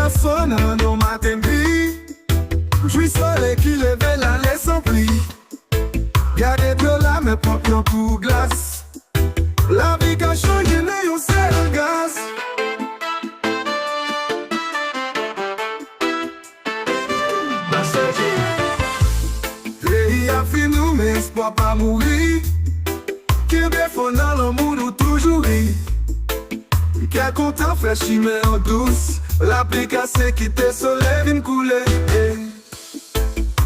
la sonne au matin gris. Jouis soleil qui lève la laisse en pli. Gardez de la main propre pour glace. La vie qu'a changé, n'est seul gaz. Pays a fini, mais espoir pas mourir. Qui défend dans le monde toujours rit. Quel content fait chimère en douce. La pluie cassée qui te soleil vient couler.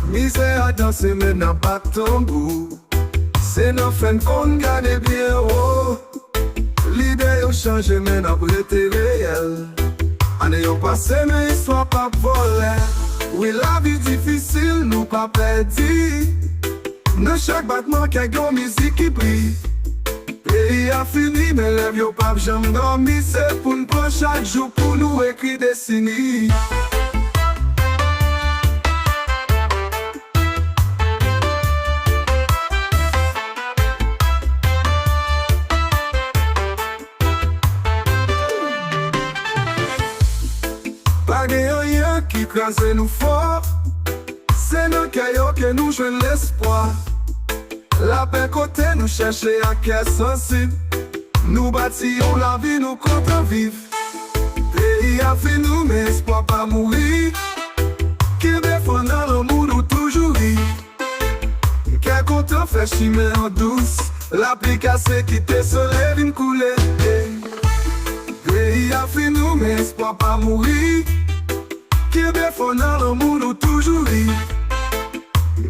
Misère à danser mais n'a pas ton goût. C'est nos fins qu'on gagne bien haut. L'idée a changé mais n'a pas été réelle. Année au passé mais histoire pas volée. Oui la vie difficile nous pas perdu. Dans chaque battement qu'il y a une musique qui brille. Pays a fini mais lève yo pas jamais dormi. C'est pour nous prendre chaque jour pour nous écrire des signes. Pas de rien qui crase nous fort. C'est nos caillots que nous jouons l'espoir. La paix côté nous chercher à qu'est sensible. Nous bâtillons la vie, nous comptons vivre. Pays a fait nous, mais espoir pas mourir. Qui défend dans le monde ou toujours rit. Quel content fait chimère en douce. La pluie cassée qui te soleil vient couler. Pays a fait nous, mais espoir pas mourir. Qui défend dans le monde ou toujours rit.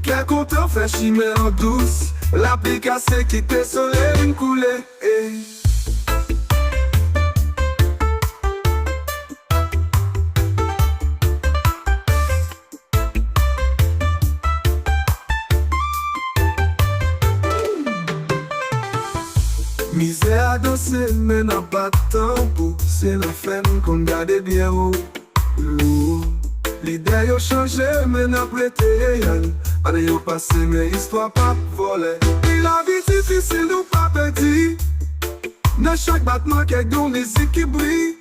Quel content fait chimère en douce. La pluie cassée qui te soleil vient couler. Misère à danser mais n'a pas de temps pour. C'est la fin qu'on garde bien haut. L'idée a changé mais n'a pas été réelle. Année au passé mais histoire pas volée. Et la vie difficile nous pas perdu. Dans chaque battement qu'il y a une musique qui brille.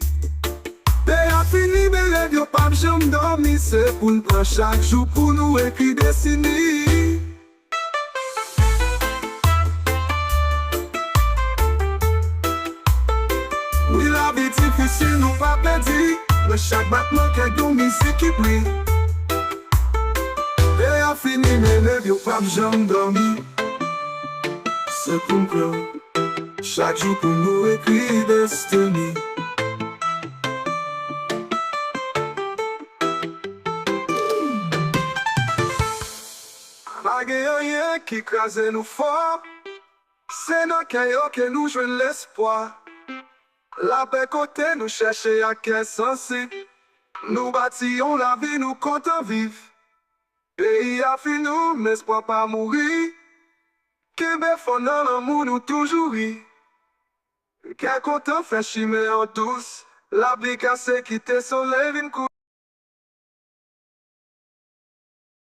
Pays a fini mais les vieux pas jamais dormi. C'est pour nous prendre chaque jour pour nous écrire des signes. Oui la vie difficile nous pas perdu. Dans chaque battement qu'il y a une musique qui brille. Pays a fini mais les vieux pas jamais dormi. C'est pour nous prendre chaque jour pour nous écrire des signes. Pas de rien qui crase nous fort. C'est nos caillots que nous jouons l'espoir. La paix côté nous chercher à qu'est sensible. Nous bâtillons la vie, nous comptons vivre. Pays a fini nous, mais espoir pas mourir. Québec fond dans le monde nous toujours rit. Quel content fait chimère en douce. La pluie cassée qui te soleil vient couler.